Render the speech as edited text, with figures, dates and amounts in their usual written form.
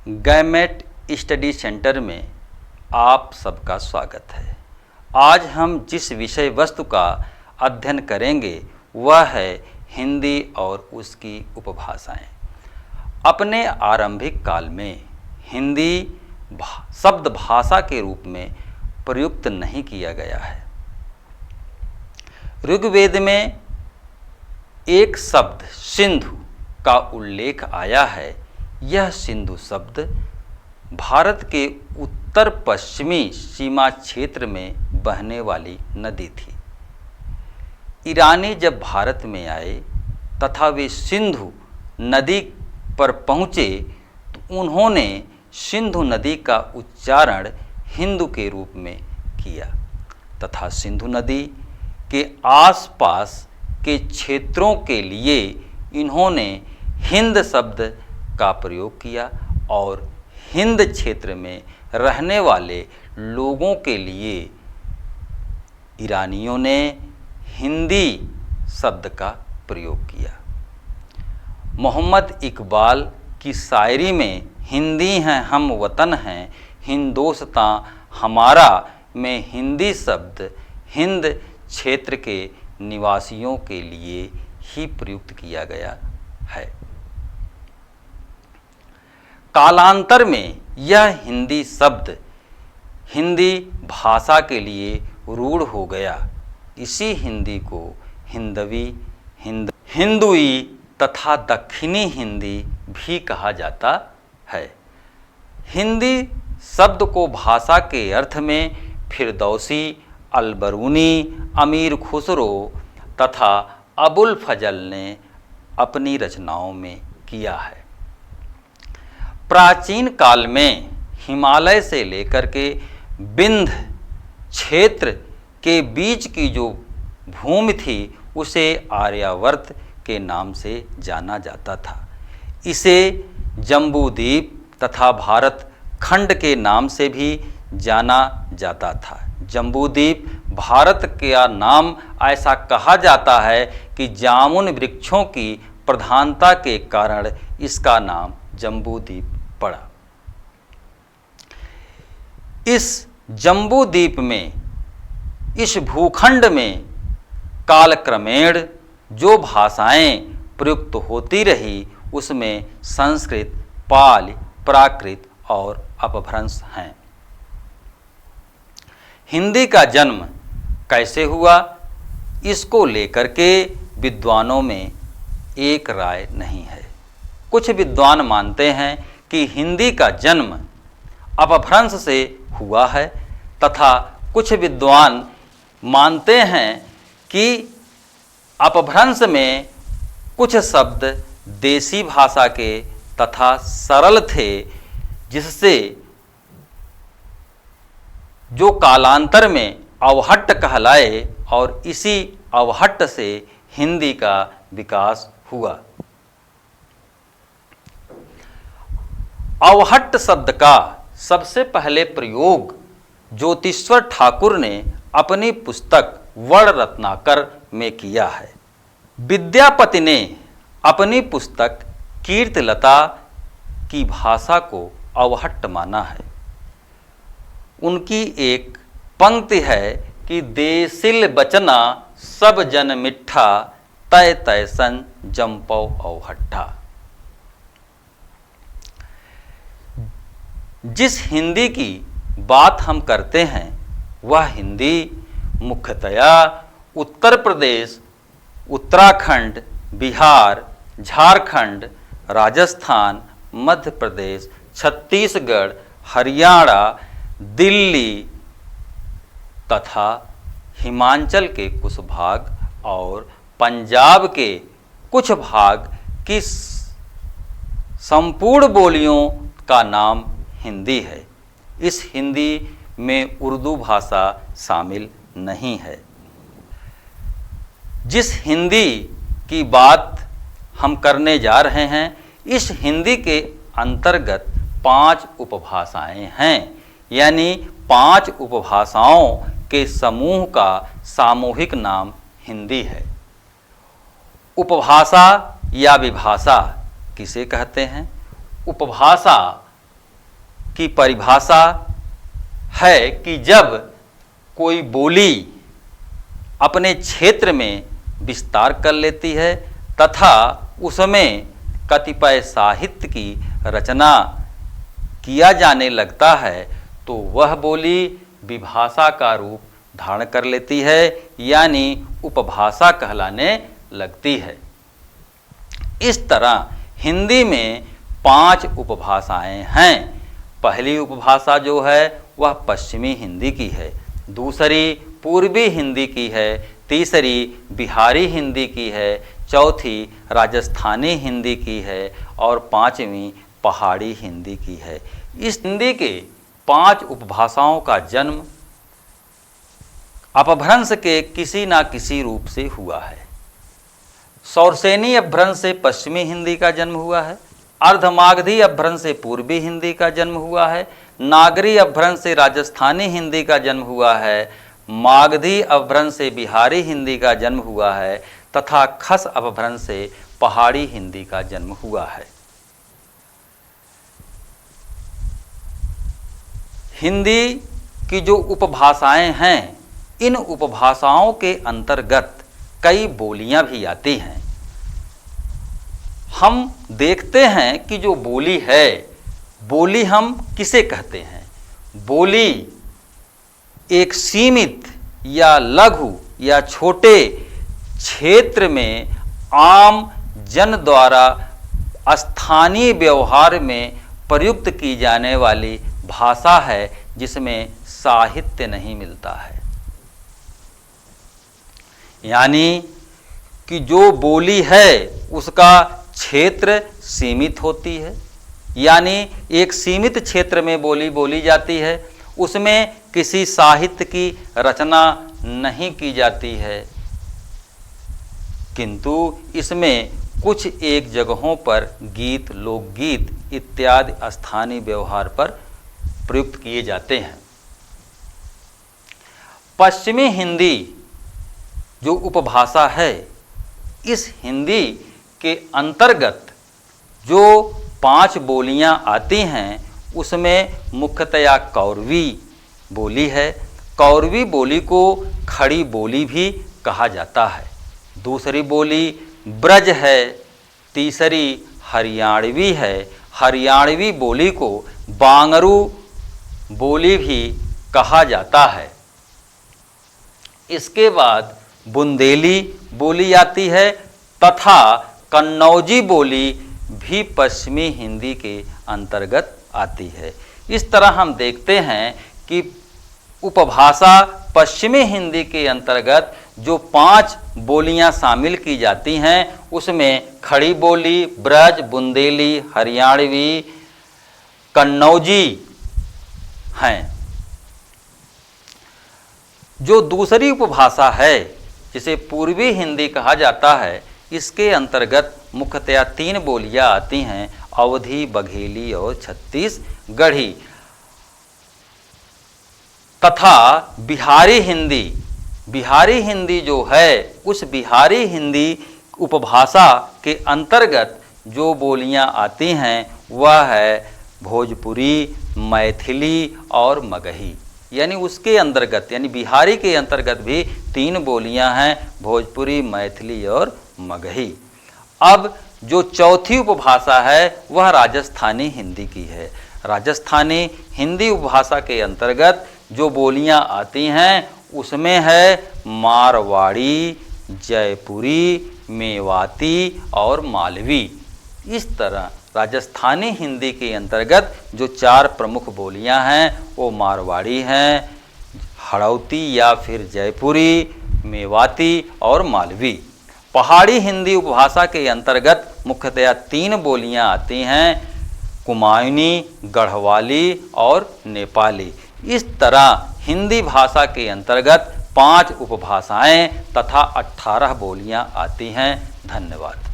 Gamete study centre में आप सबका स्वागत है। आज हम जिस विषय वस्तु का अध्ययन करेंगे वह है हिंदी और उसकी उपभाषाएं। अपने आरंभिक काल में हिंदी शब्द भाषा के रूप में प्रयुक्त नहीं किया गया है। ऋग्वेद में एक शब्द सिंधु का उल्लेख आया है। यह सिंधु शब्द भारत के उत्तर पश्चिमी सीमा क्षेत्र में बहने वाली नदी थी। ईरानी जब भारत में आए तथा वे सिंधु नदी पर पहुँचे तो उन्होंने सिंधु नदी का उच्चारण हिंदू के रूप में किया तथा सिंधु नदी के आसपास के क्षेत्रों के लिए इन्होंने हिंद शब्द का प्रयोग किया और हिंद क्षेत्र में रहने वाले लोगों के लिए ईरानियों ने हिंदी शब्द का प्रयोग किया। मोहम्मद इकबाल की शायरी में हिंदी हैं हम वतन हैं हिंदोस्तां हमारा में हिंदी शब्द हिंद क्षेत्र के निवासियों के लिए ही प्रयुक्त किया गया है। कालांतर में यह हिंदी शब्द हिंदी भाषा के लिए रूढ़ हो गया। इसी हिंदी को हिंदवी, हिंदुई तथा दक्षिणी हिंदी भी कहा जाता है। हिंदी शब्द को भाषा के अर्थ में फिरदौसी, अलबरूनी, अमीर खुसरो तथा अबुल फजल ने अपनी रचनाओं में किया है। प्राचीन काल में हिमालय से लेकर के विंध्य क्षेत्र के बीच की जो भूमि थी उसे आर्यावर्त के नाम से जाना जाता था। इसे जम्बूद्वीप तथा भारत खंड के नाम से भी जाना जाता था। जम्बूद्वीप भारत का नाम ऐसा कहा जाता है कि जामुन वृक्षों की प्रधानता के कारण इसका नाम जम्बूद्वीप पड़ा। इस जम्बूद्वीप में, इस भूखंड में कालक्रमेण जो भाषाएं प्रयुक्त होती रही उसमें संस्कृत, पाली, प्राकृत और अपभ्रंश हैं। हिंदी का जन्म कैसे हुआ इसको लेकर के विद्वानों में एक राय नहीं है। कुछ विद्वान मानते हैं कि हिंदी का जन्म अपभ्रंश से हुआ है तथा कुछ विद्वान मानते हैं कि अपभ्रंश में कुछ शब्द देसी भाषा के तथा सरल थे जिससे जो कालांतर में अवहट्ट कहलाए और इसी अवहट्ट से हिंदी का विकास हुआ। अवहट्ट शब्द का सबसे पहले प्रयोग ज्योतिश्वर ठाकुर ने अपनी पुस्तक वर्ण रत्नाकर में किया है। विद्यापति ने अपनी पुस्तक कीर्तलता की भाषा को अवहट्ट माना है। उनकी एक पंक्ति है कि देसिल बचना सब जन मिठा तय तय सन जम्पौ अवहट्ठा। जिस हिंदी की बात हम करते हैं वह हिंदी मुख्यतया उत्तर प्रदेश, उत्तराखंड, बिहार, झारखंड, राजस्थान, मध्य प्रदेश, छत्तीसगढ़, हरियाणा, दिल्ली तथा हिमाचल के कुछ भाग और पंजाब के कुछ भाग की संपूर्ण बोलियों का नाम हिंदी है। इस हिंदी में उर्दू भाषा शामिल नहीं है। जिस हिंदी की बात हम करने जा रहे हैं इस हिंदी के अंतर्गत 5 उपभाषाएं हैं, यानी 5 उपभाषाओं के समूह का सामूहिक नाम हिंदी है। उपभाषा या विभाषा किसे कहते हैं? उपभाषा की परिभाषा है कि जब कोई बोली अपने क्षेत्र में विस्तार कर लेती है तथा उसमें कतिपय साहित्य की रचना किया जाने लगता है तो वह बोली विभाषा का रूप धारण कर लेती है, यानी उपभाषा कहलाने लगती है। इस तरह हिंदी में 5 उपभाषाएं हैं। पहली उपभाषा जो है वह पश्चिमी हिंदी की है, दूसरी पूर्वी हिंदी की है, तीसरी बिहारी हिंदी की है, चौथी राजस्थानी हिंदी की है और पांचवी पहाड़ी हिंदी की है। इस हिंदी के 5 उपभाषाओं का जन्म अपभ्रंश के किसी न किसी रूप से हुआ है। सौरसेनी अपभ्रंश से पश्चिमी हिंदी का जन्म हुआ है, अर्धमागधी अपभ्रंश से पूर्वी हिंदी का जन्म हुआ है, नागरी अपभ्रंश से राजस्थानी हिंदी का जन्म हुआ है, मागधी अपभ्रंश से बिहारी हिंदी का जन्म हुआ है तथा खस अपभ्रंश से पहाड़ी हिंदी का जन्म हुआ है। हिंदी की जो उपभाषाएं हैं, इन उपभाषाओं के अंतर्गत कई बोलियां भी आती हैं। हम देखते हैं कि जो बोली है, बोली हम किसे कहते हैं? बोली एक सीमित या लघु या छोटे क्षेत्र में आम जन द्वारा स्थानीय व्यवहार में प्रयुक्त की जाने वाली भाषा है जिसमें साहित्य नहीं मिलता है। यानी कि जो बोली है उसका क्षेत्र सीमित होती है, यानी एक सीमित क्षेत्र में बोली बोली जाती है, उसमें किसी साहित्य की रचना नहीं की जाती है, किंतु इसमें कुछ एक जगहों पर गीत, लोकगीत इत्यादि स्थानीय व्यवहार पर प्रयुक्त किए जाते हैं। पश्चिमी हिंदी जो उपभाषा है, इस हिंदी के अंतर्गत जो 5 बोलियां आती हैं उसमें मुख्यतया कौरवी बोली है। कौरवी बोली को खड़ी बोली भी कहा जाता है। दूसरी बोली ब्रज है, तीसरी हरियाणवी है। हरियाणवी बोली को बांगरू बोली भी कहा जाता है। इसके बाद बुंदेली बोली आती है तथा कन्नौजी बोली भी पश्चिमी हिंदी के अंतर्गत आती है। इस तरह हम देखते हैं कि उपभाषा पश्चिमी हिंदी के अंतर्गत जो 5 बोलियां शामिल की जाती हैं उसमें खड़ी बोली, ब्रज, बुंदेली, हरियाणवी, कन्नौजी हैं। जो दूसरी उपभाषा है जिसे पूर्वी हिंदी कहा जाता है, इसके अंतर्गत मुख्यतया 3 बोलियां आती हैं, अवधी, बघेली और छत्तीसगढ़ी तथा बिहारी हिंदी। बिहारी हिंदी जो है, उस बिहारी हिंदी उपभाषा के अंतर्गत जो बोलियां आती हैं वह है भोजपुरी, मैथिली और मगही। यानी उसके अंतर्गत, यानी बिहारी के अंतर्गत भी 3 बोलियां हैं, भोजपुरी, मैथिली और मगही। अब जो चौथी उपभाषा है वह राजस्थानी हिंदी की है। राजस्थानी हिंदी उपभाषा के अंतर्गत जो बोलियां आती हैं उसमें है मारवाड़ी, जयपुरी, मेवाती और मालवी। इस तरह राजस्थानी हिंदी के अंतर्गत जो 4 प्रमुख बोलियां हैं वो मारवाड़ी हैं, हड़ौती या फिर जयपुरी, मेवाती और मालवी। पहाड़ी हिंदी उपभाषा के अंतर्गत मुख्यतया 3 बोलियां आती हैं, कुमायूनी, गढ़वाली और नेपाली। इस तरह हिंदी भाषा के अंतर्गत 5 उपभाषाएं तथा 18 बोलियां आती हैं। धन्यवाद।